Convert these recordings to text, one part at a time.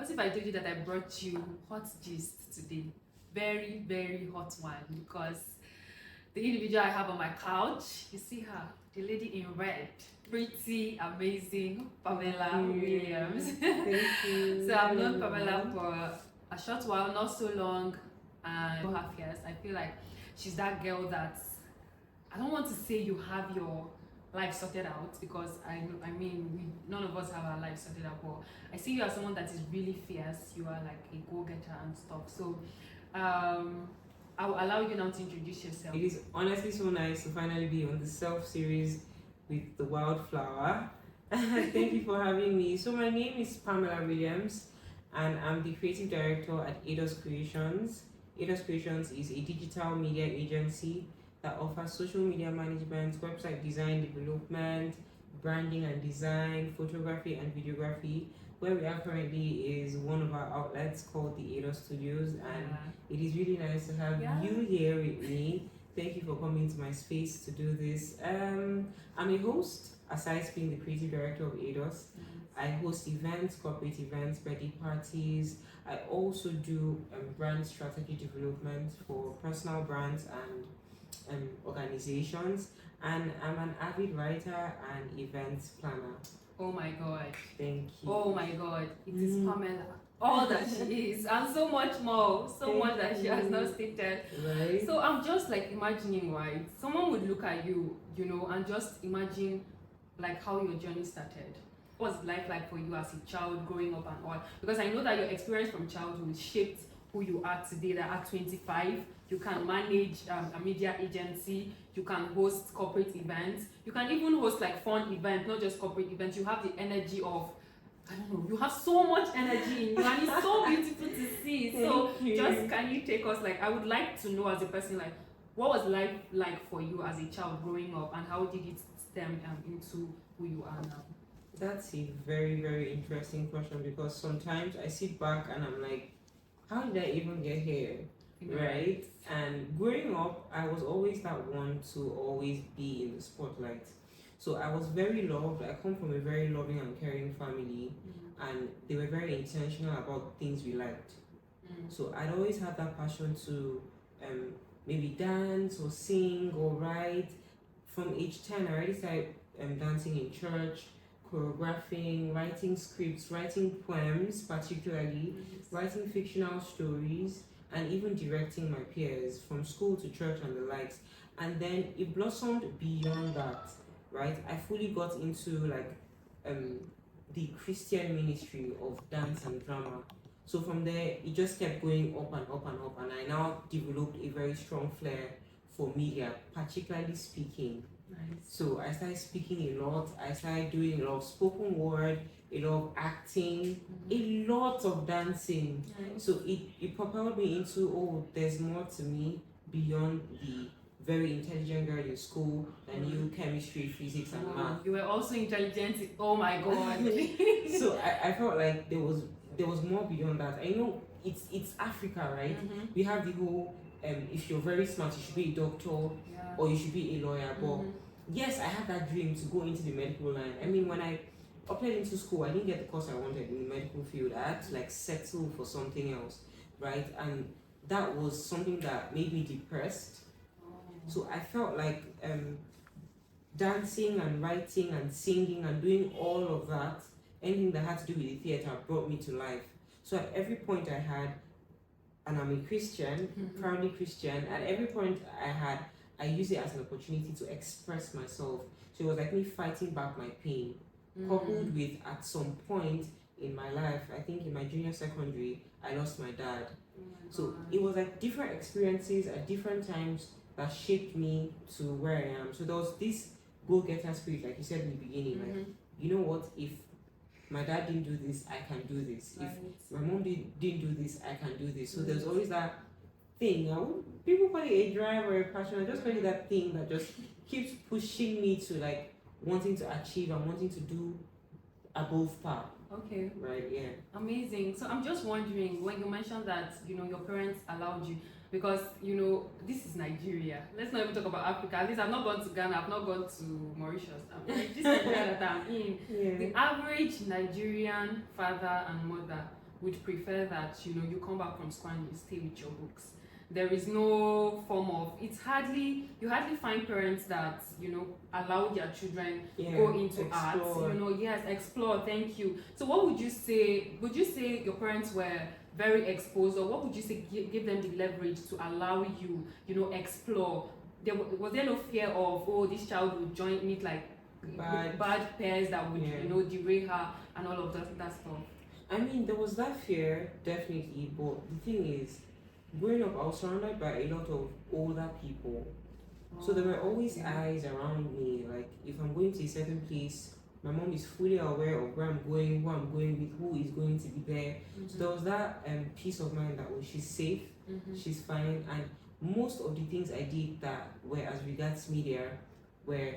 What if I told you that I brought you hot gist today? Very, very hot one, because the individual I have on my couch, you see her, the lady in red, pretty, amazing, Pamela Williams. Thank you. So I've known Pamela for a short while, not so long, and 2.5 years. I feel like she's that girl that, I don't want to say you have your life sorted out, because I mean none of us have our life sorted out, but I see you as someone that is really fierce. You are like a go-getter and stuff. So I'll allow you now to introduce yourself. It is honestly so nice to finally be on the Self-Series with the Wildflower. Thank you for having me. So my name is Pamela Williams, and I'm the creative director at Aidos Creations. Aidos Creations is a digital media agency that offers social media management, website design, development, branding and design, photography and videography. Where we are currently is one of our outlets called the Aidos Studios, and it is really nice to have you here with me. Thank you for coming to my space to do this. I'm a host, aside being the creative director of Aidos. I host events, corporate events, birthday parties. I also do brand strategy development for personal brands and organizations, and I'm an avid writer and events planner. Oh my god. Thank you. Oh my god. It is Pamela. All that she is, and so much more. So much that she has not stated. Right. So I'm just like imagining, right? Someone would look at you, you know, and just imagine like how your journey started. What was life like for you as a child growing up and all? Because I know that your experience from childhood shaped who you are today, that at 25 you can manage a media agency, you can host corporate events, you can even host like fun events, not just corporate events. You have the energy of, I don't know, you have so much energy in you, and it's so beautiful to see. So just can you take us, like, I would like to know as a person, like, what was life like for you as a child growing up, and how did it stem into who you are now? That's a very, very interesting question, because sometimes I sit back and I'm like, how did I even get here? Right? And growing up, I was always that one to always be in the spotlight. So I was very loved. I come from a very loving and caring family, and they were very intentional about things we liked. So I'd always had that passion to maybe dance or sing or write. From age 10, I already started dancing in church, choreographing, writing scripts, writing poems, particularly, writing fictional stories, and even directing my peers from school to church and the likes. And then it blossomed beyond that, right? I fully got into like the Christian ministry of dance and drama. So from there, it just kept going up and up and up, and I now developed a very strong flair for media, particularly speaking. So I started speaking a lot. I started doing a lot of spoken word, a lot of acting, a lot of dancing. So it propelled me into, oh, there's more to me beyond the very intelligent girl in school that knew chemistry, physics, and math. You were also intelligent. Oh my god. So I felt like there was more beyond that. I know it's Africa, right? We have the whole if you're very smart, you should be a doctor or you should be a lawyer. But yes, I had that dream to go into the medical line. I mean, when I applied into school, I didn't get the course I wanted in the medical field. I had to like settle for something else, right? And that was something that made me depressed. So I felt like dancing and writing and singing and doing all of that, anything that had to do with the theater, brought me to life. So at every point I had, and I'm a Christian, proudly Christian, at every point I used it as an opportunity to express myself. So it was like me fighting back my pain, coupled with, at some point in my life, I think in my junior secondary, I lost my dad. So it was like different experiences at different times that shaped me to where I am. So there was this go-getter spirit, like you said in the beginning, like, you know what, if my dad didn't do this, I can do this. If my mom didn't do this, I can do this. So there's always that thing. People call it a drive or a passion. I just call it that thing that just keeps pushing me to like wanting to achieve and wanting to do above par. Okay. Right, yeah. Amazing. So I'm just wondering, when you mentioned that, you know, your parents allowed you, because, you know, this is Nigeria. Let's not even talk about Africa. At least I've not gone to Ghana, I've not gone to Mauritius. This is Nigeria that I'm in. The average Nigerian father and mother would prefer that, you know, you come back from school and you stay with your books. There is no form of, you hardly find parents that, you know, allow their children go into arts, you know, yes, explore, thank you. So what would you say? Would you say your parents were very exposed, or what would you say give them the leverage to allow you, you know, explore? Was there no fear of, oh, this child would meet like bad pairs that would, you know, derail her and all of that stuff? I mean, there was that fear, definitely, but the thing is, growing up, I was surrounded by a lot of older people. So there were always eyes around me. Like, if I'm going to a certain place, my mom is fully aware of where I'm going, who I'm going with, who is going to be there. So there was that peace of mind that she's safe, she's fine. And most of the things I did that were as regards media were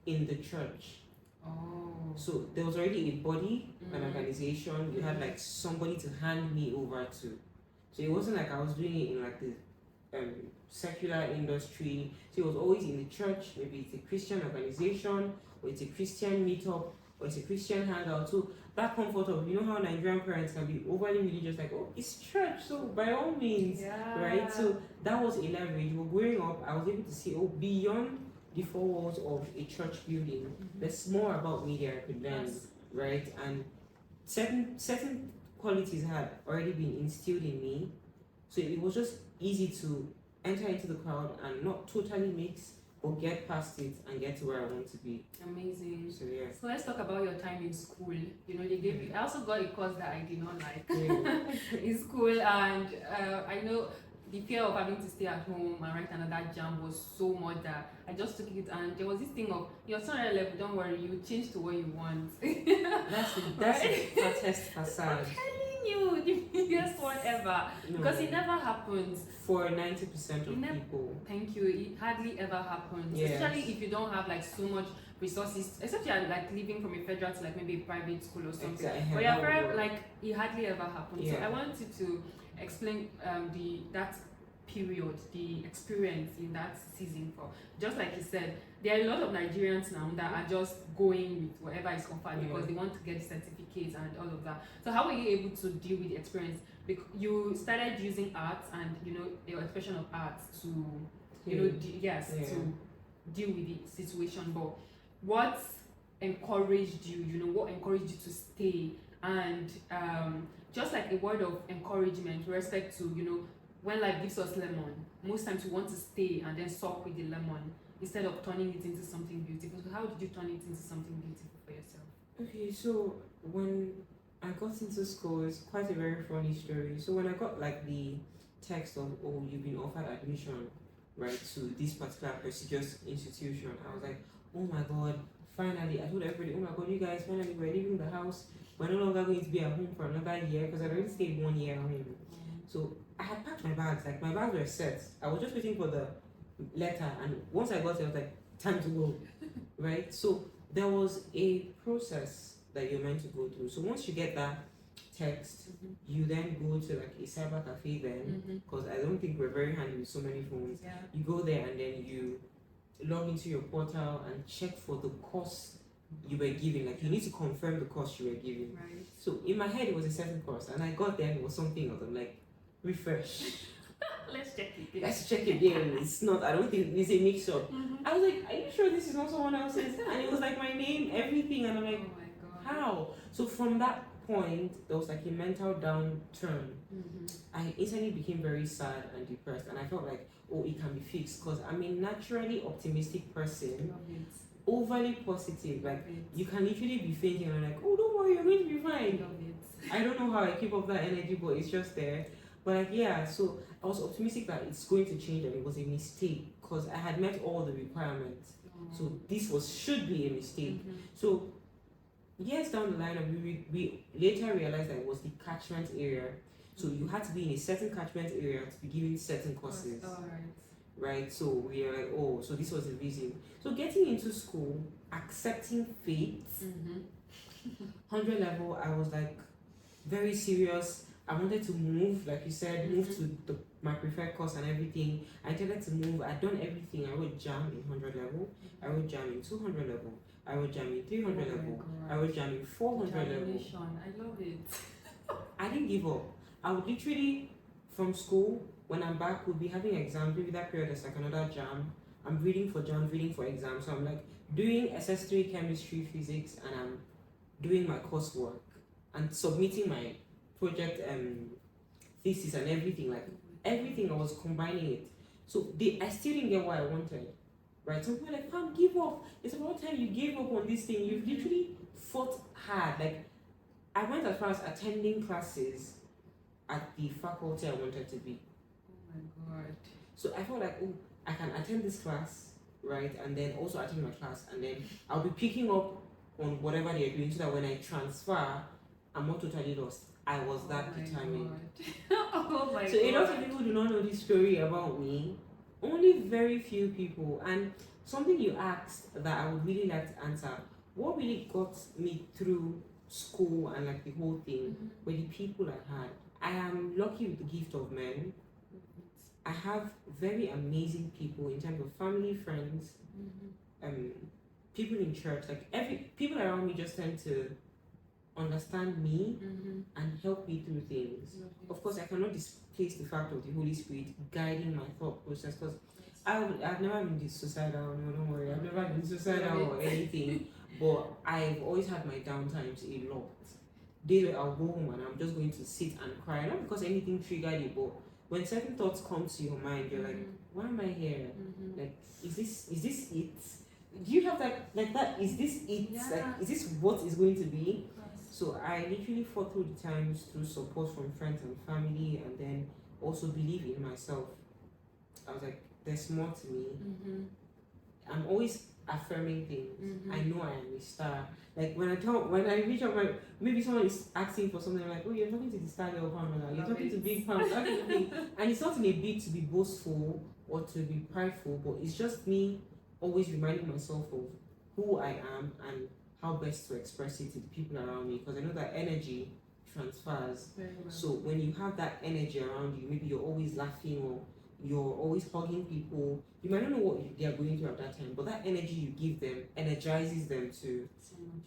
in the church. So there was already a body, an organization. You had like somebody to hand me over to. So it wasn't like I was doing it in like the secular industry. So it was always in the church. Maybe it's a Christian organization, or it's a Christian meetup, or it's a Christian hangout. So that comfort of, you know how Nigerian parents can be overly religious, like, oh, it's church, so by all means, right? So that was a leverage. But growing up, I was able to see, oh, beyond the four walls of a church building, there's more about media I could learn, right? And certain qualities had already been instilled in me, so it was just easy to enter into the crowd and not totally mix, but get past it and get to where I want to be. Amazing. So yeah. So let's talk about your time in school. You know, they gave you. I also got a course that I did not like in school, and I know the fear of having to stay at home and write another jam was so much that I just took it, and there was this thing of, your son at level, don't worry, you change to what you want. That's the fattest facade. I'm telling you, the biggest one ever. Because it never happens. For 90% of people. Thank you. It hardly ever happens. Yes. Especially if you don't have like so much resources, except you're like living from a federal to like maybe a private school or something. Exactly. But your parents, like, it hardly ever happens. Yeah. So I wanted to explain that period, the experience in that season. For just like you said, there are a lot of Nigerians now that are just going with whatever is offered because they want to get certificates and all of that. So how were you able to deal with the experience? Because you started using art and, you know, your expression of art to, you know, to deal with the situation. But what encouraged you? You know, what encouraged you to stay? And just like a word of encouragement with respect to, you know, when life gives us lemon, most times we want to stay and then suck with the lemon instead of turning it into something beautiful. So how did you turn it into something beautiful for yourself? Okay, so when I got into school, it's quite a very funny story. So when I got like the text of, oh, you've been offered admission, right, to this particular prestigious institution, I was like, oh my god, finally. I told everybody, oh my god, you guys, finally we're leaving the house. We're no longer going to be at home for another year, because I already stayed 1 year at home. So I had packed my bags, like my bags were set. I was just waiting for the letter, and once I got it, I was like, time to go, right? So there was a process that you're meant to go through. So once you get that text, you then go to like a cyber cafe then, because I don't think we're very handy with so many phones. You go there and then you log into your portal and check for the course you were given. Like, you need to confirm the course you were given. Right. So in my head it was a certain course, and I got there and it was something else. I'm like, refresh. Let's check it. Let's check again. It's not, I don't think it's a mix up. I was like, are you sure this is not someone else's? And it was like my name, everything, and I'm like, oh my god, how? So from that point, there was like a mental downturn. I instantly became very sad and depressed, and I felt like, oh, it can be fixed, because I'm a naturally optimistic person, overly positive. Like, you can literally be fainting and I'm like, oh, don't worry, you're going to be fine. I don't know how I keep up that energy, but it's just there. But like, yeah, so I was optimistic that it's going to change, and it was a mistake because I had met all the requirements. So this should be a mistake. So years down the line, we later realized that it was the catchment area. So you had to be in a certain catchment area to be given certain courses. Right? So we are like, oh, so this was the reason. So getting into school, accepting fate, 100 level, I was like very serious. I wanted to move, like you said, move to my preferred course and everything. I intended to move. I'd done everything. I wrote jam in 100 level. I wrote jam in 200 level. I wrote jam in 300 level. I wrote jam in 400 level. I love it. I didn't give up. I would literally, from school, when I'm back, we'll be having exams. Maybe that period is like another jam. I'm reading for jams, reading for exams. So I'm like doing SS3 chemistry, physics, and I'm doing my coursework and submitting my project thesis and everything. Like everything, I was combining it. So I still didn't get what I wanted. Right? Some people were like, Pam, give up. It's about time you gave up on this thing. You've literally fought hard. Like I went as far as attending classes at the faculty I wanted to be. Oh my god. So I felt like, oh, I can attend this class, right? And then also attend my class, and then I'll be picking up on whatever they're doing so that when I transfer, I'm not totally lost. I was that determined. Oh my god. So a lot of people do not know this story about me. Only very few people. And something you asked that I would really like to answer, what really got me through school and like the whole thing were the people I had. I am lucky with the gift of men. I have very amazing people in terms of family, friends, people in church. Like people around me just tend to understand me and help me through things. Of course, I cannot displace the fact of the Holy Spirit guiding my thought process, because I've never been suicidal. No, don't worry. I've never been suicidal or anything. But I've always had my downtimes a lot. Days where I'll go home and I'm just going to sit and cry, not because anything triggered you, but when certain thoughts come to your mind, you're like, why am I here? Like, is this it? Do you have that like that? Is this it? Yeah. Like, is this what is going to be? So I literally fought through the times through support from friends and family, and then also believe in myself. I was like, there's more to me. I'm always affirming things. I know I am a star. Like when I reach out, maybe someone is asking for something, I'm like, oh, you're talking to the star girl Pamela, you're talking to Big Pam, and it's not in a bid to be boastful or to be prideful, but it's just me always reminding myself of who I am and how best to express it to the people around me, because I know that energy transfers. So when you have that energy around you, maybe you're always laughing or you're always hugging people. You might not know what they are going through at that time, but that energy you give them energizes them too.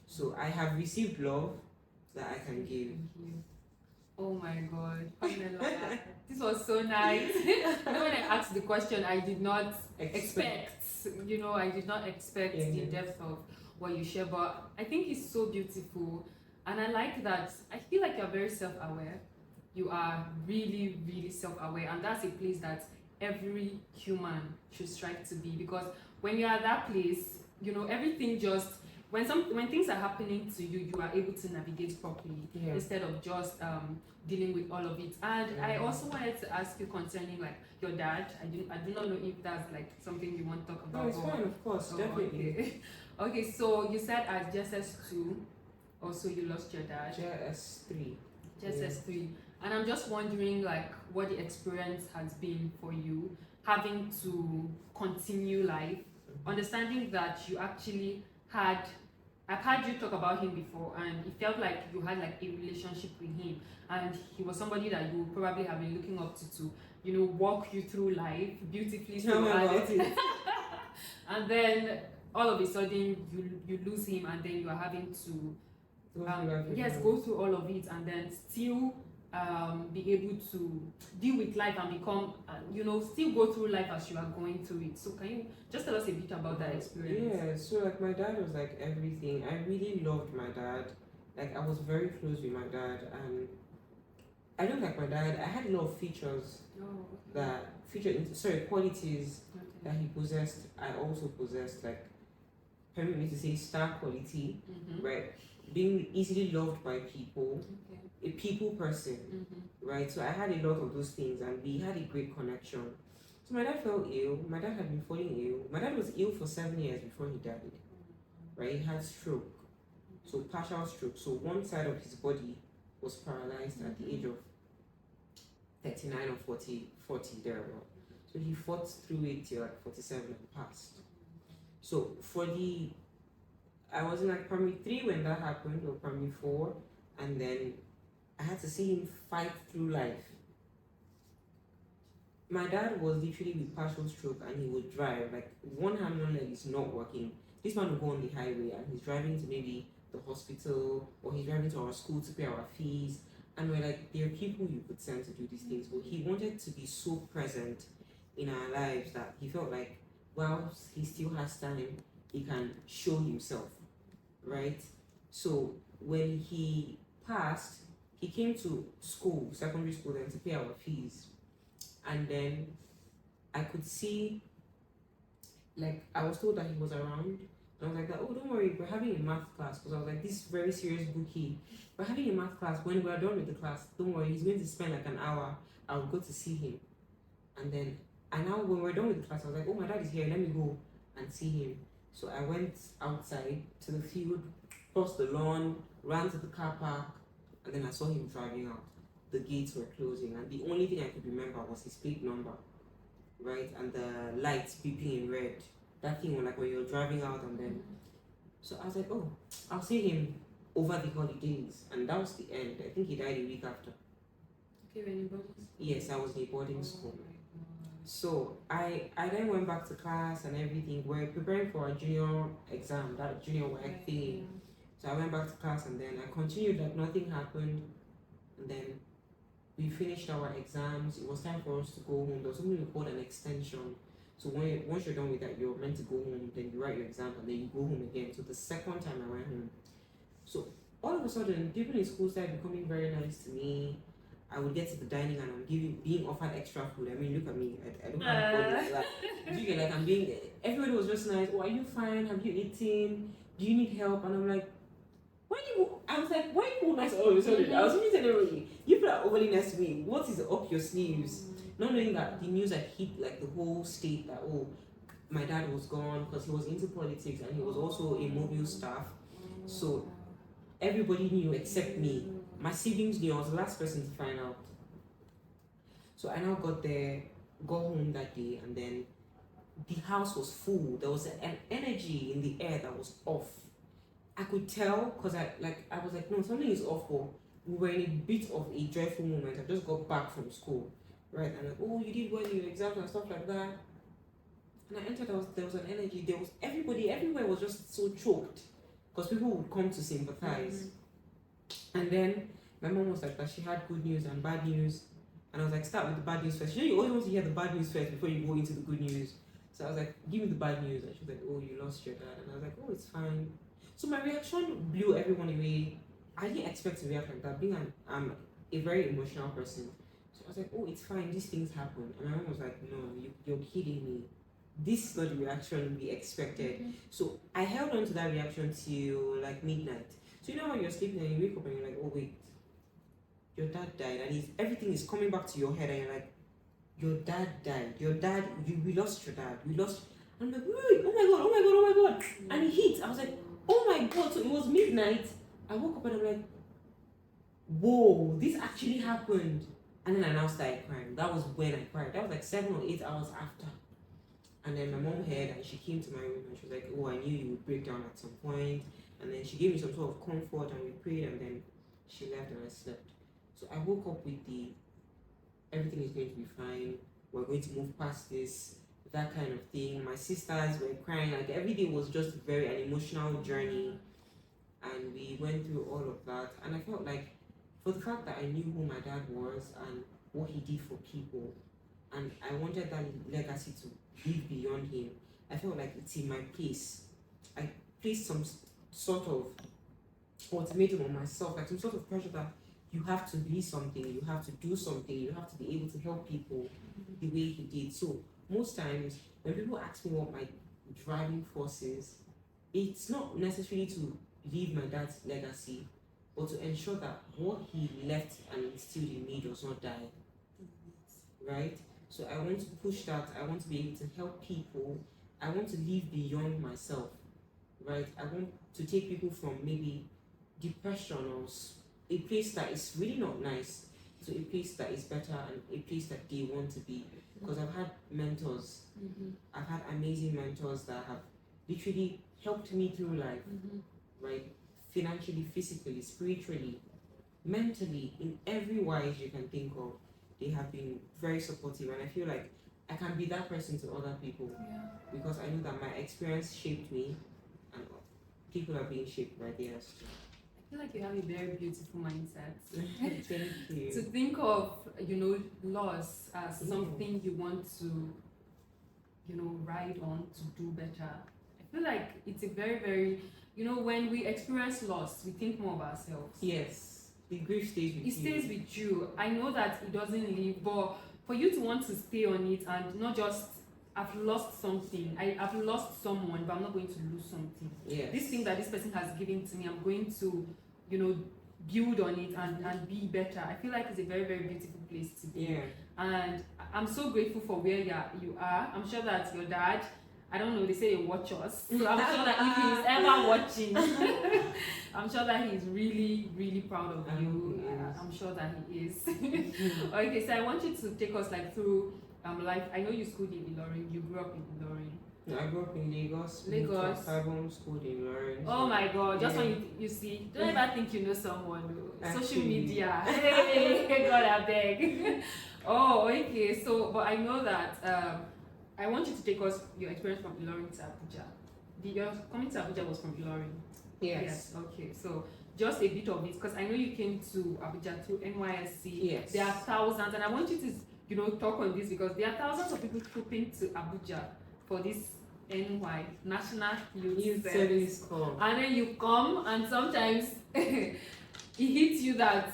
So I have received love that I can give. Oh my god, Pamela, this was so nice. You know, when I asked the question, I did not expect. I did not expect the depth of what you share, but I think it's so beautiful, and I like that. I feel like you're very self-aware. You are really, really self-aware, and that's a place that every human should strive to be, because when you're at that place, everything just when things are happening to you, you are able to navigate properly instead of just dealing with all of it. And I also wanted to ask you concerning like your dad. I do not know if that's like something you want to talk about. No, it's fine, of course, definitely. Okay, so you said at JSS2 also you lost your dad. JSS3. And I'm just wondering like what the experience has been for you having to continue life, understanding that you actually I've had you talk about him before, and it felt like you had like a relationship with him, and he was somebody that you probably have been looking up to walk you through life beautifully. Tell me about it. And then all of a sudden you lose him, and then you are having to go through all of it, and then still be able to deal with life and become, still go through life as you are going through it. So can you just tell us a bit about that experience? Yeah, so like my dad was like everything. I really loved my dad. Like I was very close with my dad, and I looked like my dad. I had a lot of features qualities that he possessed. I also possessed, like permit me to say star quality, right? Being easily loved by people. A people person, right? So I had a lot of those things, and we had a great connection. So my dad fell ill. My dad had been falling ill. My dad was ill for 7 years before he died, right? He had stroke, so partial stroke. So one side of his body was paralyzed at the age of 39 or 40 thereabout. So he fought through it till like 47 and passed. So I was in like primary 3 when that happened, or primary 4, and then I had to see him fight through life. My dad was literally with partial stroke, and he would drive like one hand, one leg is not working. This man would go on the highway and he's driving to maybe the hospital, or he's driving to our school to pay our fees, And we're like, there are people you could send to do these things, but he wanted to be so present in our lives that he felt like, while he still has time, he can show himself, right? So when he passed, he came to school, secondary school, then to pay our fees. And then I could see, like, I was told that he was around. And I was like, oh, don't worry, we're having a math class. Because I was like, this very serious bookie. We're having a math class. When we're done with the class, don't worry, he's going to spend like an hour. I'll go to see him. And then, and now when we're done with the class, I was like, oh, my dad is here. Let me go and see him. So I went outside to the field, crossed the lawn, ran to the car park, and then I saw him driving out. The gates were closing, and the only thing I could remember was his plate number, right? And the lights beeping in red. That thing like when you're driving out, and then. So I was like, oh, I'll see him over the holidays, and that was the end. I think he died a week after. Okay, when you boarding school? Yes, I was in a boarding school. So I then went back to class and everything. We're preparing for a junior exam, that junior work thing. So I went back to class and then I continued like nothing happened. And then we finished our exams. It was time for us to go home. There was something called an extension. So once you're done with that, you're meant to go home. Then you write your exam and then you go home again. So the second time I went home. So all of a sudden, people in school started becoming very nice to me. I would get to the dining and I'm being offered extra food. I mean, look at me. I don't have body. Like, you get like I'm being. Everybody was just nice. Oh, are you fine? Have you eaten? Do you need help? And I'm like, I was like, why are you nice all of a sudden? I was only telling everybody, you people are overly nice to me. What is up your sleeves? Not knowing that the news had hit like the whole state that my dad was gone because he was into politics and he was also a mobile staff. So everybody knew except me. My siblings knew. I was the last person to find out. So I now got home that day, and then the house was full. There was an energy in the air that was off. I could tell because I was like, no, something is off. We were in a bit of a joyful moment. I just got back from school, right? And like, oh, you did well in your exams and stuff like that. And I entered. There was an energy. There was everybody. Everywhere was just so choked because people would come to sympathize. And then my mom was like that she had good news and bad news. And I was like, start with the bad news first. You know, you always want to hear the bad news first before you go into the good news. So I was like, give me the bad news. And she was like, oh, you lost your dad. And I was like, oh, it's fine. So my reaction blew everyone away. I didn't expect to react like that, being I'm a very emotional person. So I was like, oh, it's fine. These things happen. And my mom was like, no, you're kidding me. This is not the reaction we expected. So I held on to that reaction till like midnight. So you know when you're sleeping and you wake up and you're like, oh wait, your dad died, and everything is coming back to your head, and you're like, your dad died. We lost your dad. We lost. And I'm like, wait, oh my god. And it hit. I was like, oh my god. So it was midnight. I woke up and I'm like, whoa, this actually happened. And then I now started crying. That was when I cried. That was like 7 or 8 hours after. And then my mom heard and she came to my room and she was like, oh, I knew you would break down at some point. And then she gave me some sort of comfort and we prayed and then she left and I slept. So I woke up with everything is going to be fine. We're going to move past this, that kind of thing. My sisters were crying. Like every day was just an emotional journey. And we went through all of that. And I felt like for the fact that I knew who my dad was and what he did for people, and I wanted that legacy to live beyond him, I felt like it's in my place. I placed some sort of ultimatum on myself, like some sort of pressure that you have to be something, you have to do something, you have to be able to help people the way he did. So most times when people ask me what my driving force is, it's not necessarily to leave my dad's legacy, but to ensure that what he left and instilled in me does not die. Right? So I want to push that. I want to be able to help people. I want to live beyond myself. Right? I want to take people from maybe depression or a place that is really not nice to a place that is better and a place that they want to be. Because I've had mentors. I've had amazing mentors that have literally helped me through life. Right? Financially, physically, spiritually, mentally, in every wise you can think of. They have been very supportive, and I feel like I can be that person to other people because I know that my experience shaped me and people are being shaped by theirs too. I feel like you have a very beautiful mindset. Thank you. To think of, loss as something you want to, ride on to do better. I feel like it's a very, very, when we experience loss, we think more of ourselves. Yes, the grief stays with you. It stays with you. I know that it doesn't leave, but for you to want to stay on it and not just, I've lost something, I've lost someone, but I'm not going to lose something. Yes. This thing that this person has given to me, I'm going to, build on it and be better. I feel like it's a very, very beautiful place to be. Yeah. And I'm so grateful for where you are. I'm sure that your dad, I don't know, they say you watch us. So I'm sure that if he's ever watching, I'm sure that he's really, really proud of you. I'm sure that he is. Okay, so I want you to take us through life. I know you schooled in Ilorin. You grew up in Ilorin. No, I grew up in Lagos. Lagos. I homeschooled in Ilorin. Oh my God! Just when you see, don't ever think you know someone. Social Actually. media. Hey, God, I beg. Oh, okay. So, but I know that I want you to take us your experience from Ilorin to Abuja. Your coming to Abuja was from Ilorin. Yes. Okay. So just a bit of it, because I know you came to Abuja through NYSC. Yes. There are thousands, and I want you to talk on this because there are thousands of people trooping to Abuja for this NY National Youth Service Corps. And then you come, and sometimes it hits you that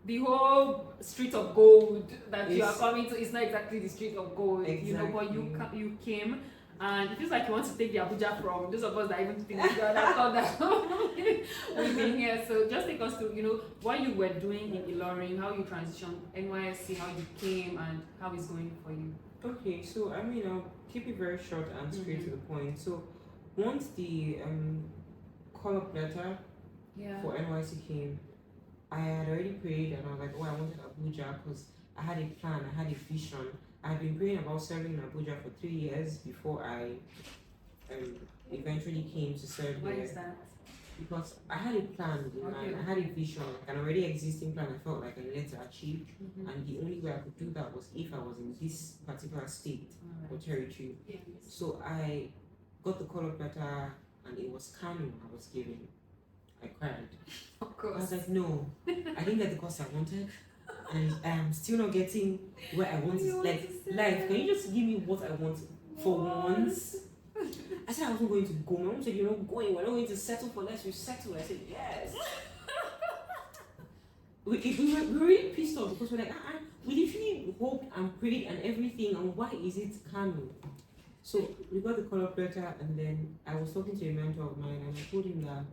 the whole street of gold that you are coming to is not exactly the street of gold. Exactly. But you came, and it feels like you want to take the Abuja from those of us that even think that thought that we've been here. So just take us through, what you were doing in Ilorin, how you transitioned NYSC, how you came, and how it's going for you. Okay, so I'll keep it very short and straight to the point. So once the call-up letter for NYC came, I had already prayed and I was like, I wanted Abuja because I had a plan, I had a vision. I had been praying about serving in Abuja for 3 years before I eventually came to serve there. Why is that? Because I had a plan in mind, I had a vision, like an already existing plan I felt like I needed to achieve. And the only way I could do that was if I was in this particular state or territory. Yes. So I got the call-up letter and it was Kano I was given. I cried. Of course. I was like, no, I didn't get the course I wanted. And I'm still not getting where I want to. Like, life, can you just give me what I want for once? I said I wasn't going to go. My mom said, you're not going. We're not going to settle for less. You settle. I said, yes. we were really pissed off because we're like, we literally hoped and prayed and everything. And why is it Kano? So we got the call-up letter, and then I was talking to a mentor of mine, and I told him that,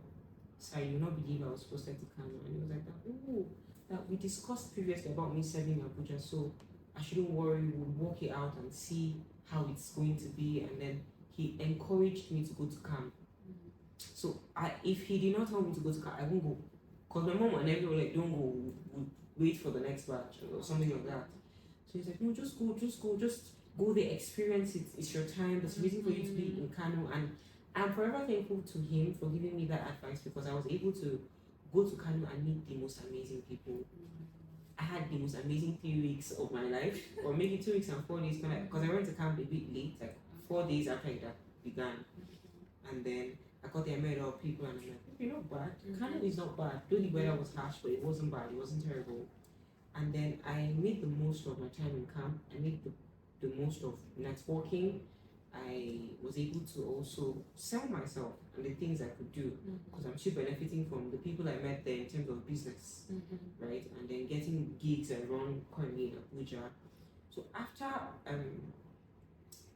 sorry, you will not believe I was posted to Kano. And he was like, oh, that we discussed previously about me serving in Abuja, so I shouldn't worry. We'll work it out and see how it's going to be. And then he encouraged me to go to camp. So if he did not tell me to go to camp, I won't go. Because my mom and everyone were like, don't go, we'll wait for the next batch or something like that. So he's like, no, just go there, experience it. It's your time. There's a reason for you to be in Kano. And I'm forever thankful to him for giving me that advice, because I was able to go to Kano and meet the most amazing people. I had the most amazing 3 weeks of my life, or maybe 2 weeks and 4 days, because I went to camp a bit late, like 4 days after it began. And then I got there, met all people, and I'm like, okay, not bad. Kano is not bad. Though the weather was harsh, but it wasn't bad. It wasn't terrible. And then I made the most of my time in camp. I made the most of networking. I was able to also sell myself and the things I could do, because I'm still benefiting from the people I met there in terms of business, right? And then getting gigs around currently in Abuja. So after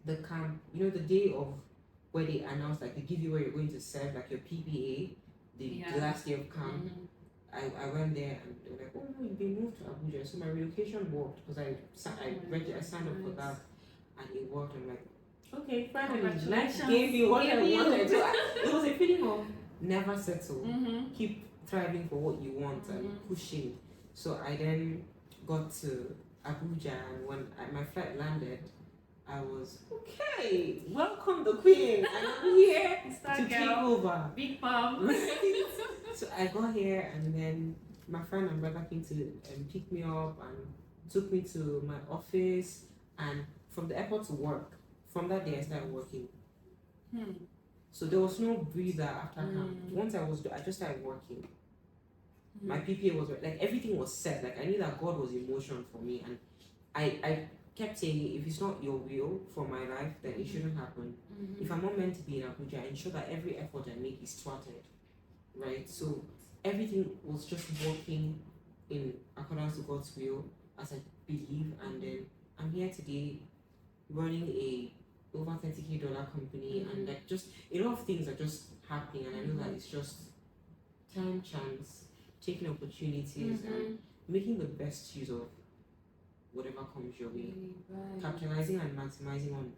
the camp, the day of where they announced, like, they give you where you're going to serve, like your PPA, the last day of camp, I went there and they were like, oh no, you've been moved to Abuja. So my relocation worked, because I signed up for that, and it worked. I'm like, okay, finally, life gave me what I wanted. So it was a feeling of never settle, keep thriving for what you want and pushing. So I then got to Abuja, and when my flight landed, I was, okay, welcome the queen, and I'm here to take over. Big Mom. So I got here, and then my friend and brother came to pick me up and took me to my office, and from the airport to work. From that day, I started working. So there was no breather after camp. Once I just started working. My PPA was like everything was set. Like I knew that God was in motion for me, and I kept saying, if it's not your will for my life, then it shouldn't happen. If I'm not meant to be in Abuja, I ensure that every effort I make is thwarted, right? So everything was just working in accordance to God's will as I believe, and then I'm here today running a over $30K company, and like just a lot of things are just happening, and I know that it's just time, chance, taking opportunities, and making the best use of whatever comes your way, capitalizing and maximizing on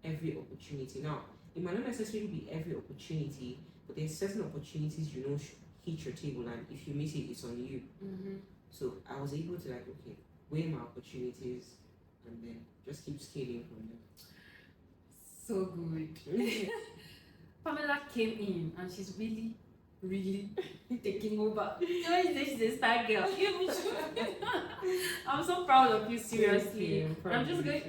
every opportunity. Now, it might not necessarily be every opportunity, but there's certain opportunities hit your table, and if you miss it, it's on you. So I was able to like, okay, weigh my opportunities, and then just keep scaling from there. So good. Pamela came in and she's really, really taking over. She's a star girl. I'm so proud of you, seriously. I'm just going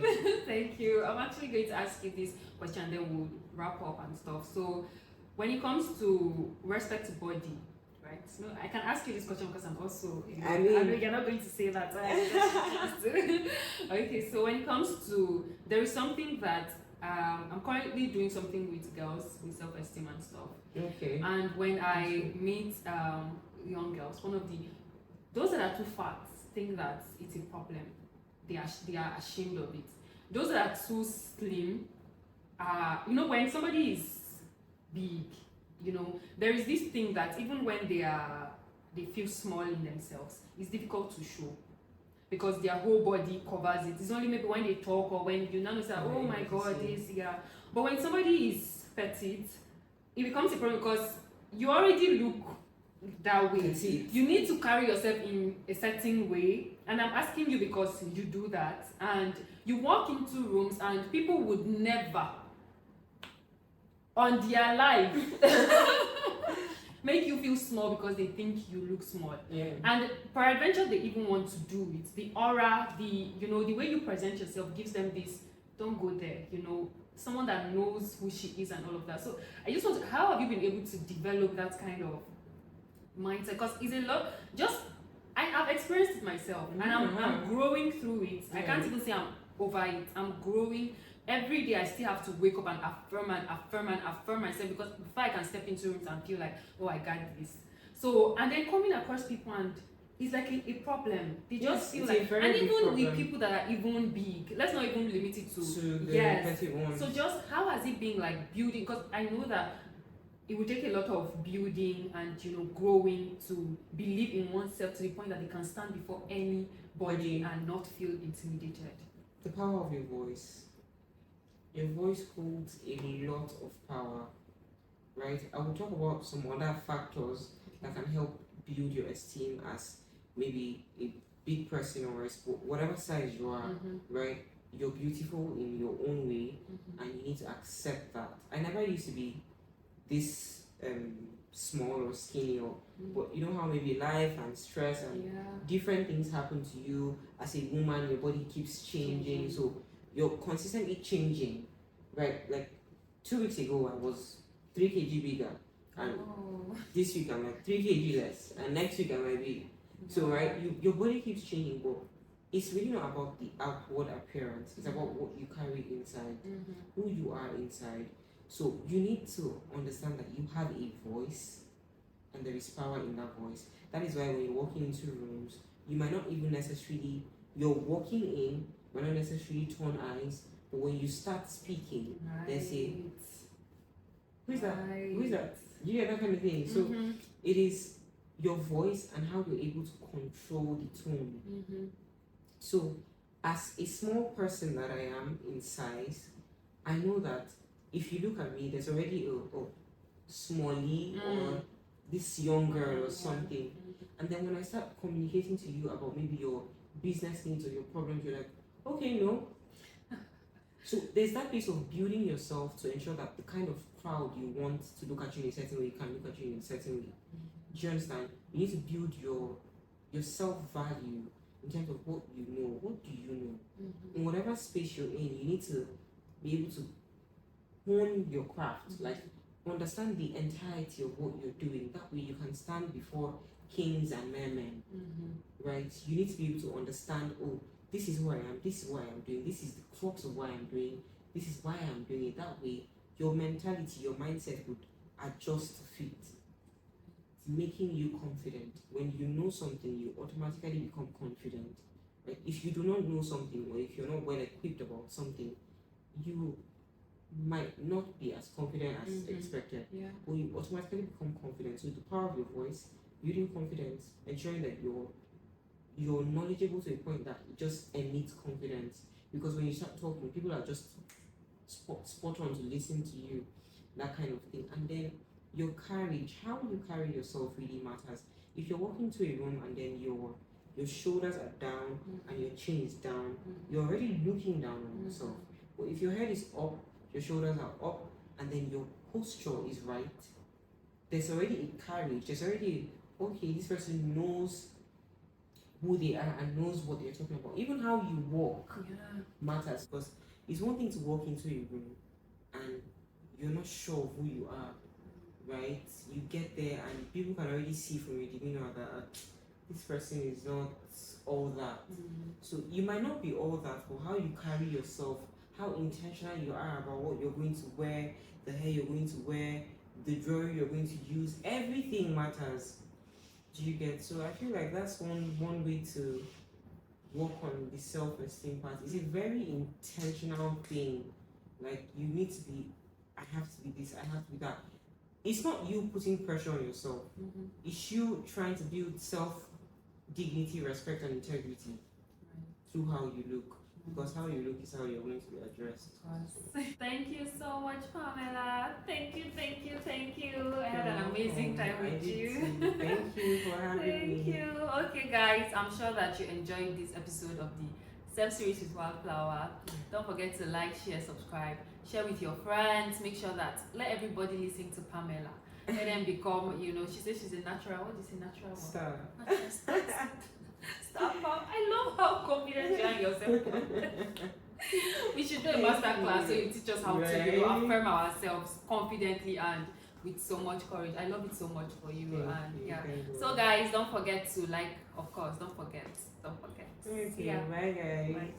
thank you. I'm actually going to ask you this question and then we'll wrap up and stuff. So when it comes to respect to body, right? No, I can ask you this question because I'm also I know you're not going to say that. Okay, so when it comes to, there is something that I'm currently doing something with girls with self-esteem and stuff. Okay. And when I meet young girls, those that are too fat think that it's a problem. They are ashamed of it. Those that are too slim, when somebody is big, there is this thing that even when they feel small in themselves, it's difficult to show. Because their whole body covers it. It's only maybe when they talk or when you now say, oh my god, this, yeah. But when somebody is petite, it becomes a problem because you already look that way. Petite. You need to carry yourself in a certain way. And I'm asking you because you do that. And you walk into rooms and people would never, on their life, make you feel small because they think you look small. Yeah. And peradventure they even want to do it. The aura, the way you present yourself gives them this, don't go there, someone that knows who she is and all of that. So I just want to, how have you been able to develop that kind of mindset? Because it's a lot, I have experienced it myself and I'm growing through it. I can't even say I'm over it. I'm growing. Every day I still have to wake up and affirm myself because before I can step into rooms and feel like, oh, I got this. So, and then coming across people and it's like a problem. They just feel like, and even with people that are even big, let's not even limit it to the petty ones. So just how has it been like building? Because I know that it will take a lot of building and growing to believe in oneself to the point that they can stand before anybody and not feel intimidated. The power of your voice. Your voice holds a lot of power, right? I will talk about some other factors that can help build your esteem as maybe a big person or whatever size you are, right? You're beautiful in your own way, and you need to accept that. I never used to be this small or skinny, but you know how maybe life and stress and different things happen to you as a woman. Your body keeps changing, so you're consistently changing, right? Like 2 weeks ago, I was 3 kg bigger, and this week I'm like 3 kg less, and next week I might be. So, right, your body keeps changing, but it's really not about the outward appearance. It's about what you carry inside, who you are inside. So you need to understand that you have a voice, and there is power in that voice. That is why when you're walking into rooms, you might not even necessarily, you're walking in, might not necessarily turn eyes, but when you start speaking, they say, who is that? Who is that? You get that kind of thing. So it is your voice and how you're able to control the tone. So as a small person that I am in size, I know that if you look at me, there's already a smallie or this young girl or something. And then when I start communicating to you about maybe your business needs or your problems, you're like, okay, no. So there's that piece of building yourself to ensure that the kind of crowd you want to look at you in a certain way can look at you in a certain way. Do you understand? You need to build your self-value in terms of what you know. What do you know? In whatever space you're in, you need to be able to hone your craft, like understand the entirety of what you're doing. That way you can stand before kings and mermen, right? You need to be able to understand, oh, this is who I am, this is what I am doing, this is the crux of what I'm doing, this is why I'm doing it. That way, your mentality, your mindset would adjust to fit. It's making you confident. When you know something, you automatically become confident. Right? If you do not know something, or if you're not well equipped about something, you might not be as confident as expected. Yeah. But you automatically become confident. So the power of your voice, building confidence, ensuring that you're knowledgeable to a point that it just emits confidence. Because when you start talking, people are just spot on to listen to you, that kind of thing. And then your carriage, how you carry yourself really matters. If you're walking to a room and then your shoulders are down and your chin is down, you're already looking down on yourself. But if your head is up, your shoulders are up, and then your posture is right, there's already a carriage. There's already okay, this person knows who they are and knows what they're talking about. Even how you walk matters, because it's one thing to walk into a room and you're not sure of who you are, right? You get there and people can already see from your demeanor that this person is not all that. So you might not be all that, but how you carry yourself, how intentional you are about what you're going to wear, the hair you're going to wear, the jewelry you're going to use, everything matters. Do you get? So I feel like that's one way to work on the self-esteem part. It's a very intentional thing. Like you need to be, I have to be this, I have to be that. It's not you putting pressure on yourself. It's you trying to build self-dignity, respect, and integrity through how you look. Because how you look is how you're going to be addressed. Thank you so much, Pamela. Thank you. I had an amazing time with you. Thank you for having me. Thank you. Okay, guys, I'm sure that you enjoyed this episode of the Self-Series with Wildflower. Don't forget to like, share, subscribe, share with your friends. Make sure that let everybody listen to Pamela. Let them become, she says she's a natural. What do you say, natural? Star. Stop. I love how confident you are in yourself. We should do a master class so you teach us how to affirm ourselves confidently and with so much courage. I love it so much for you. So guys, don't forget to like, of course, don't forget. Okay, bye guys. Bye.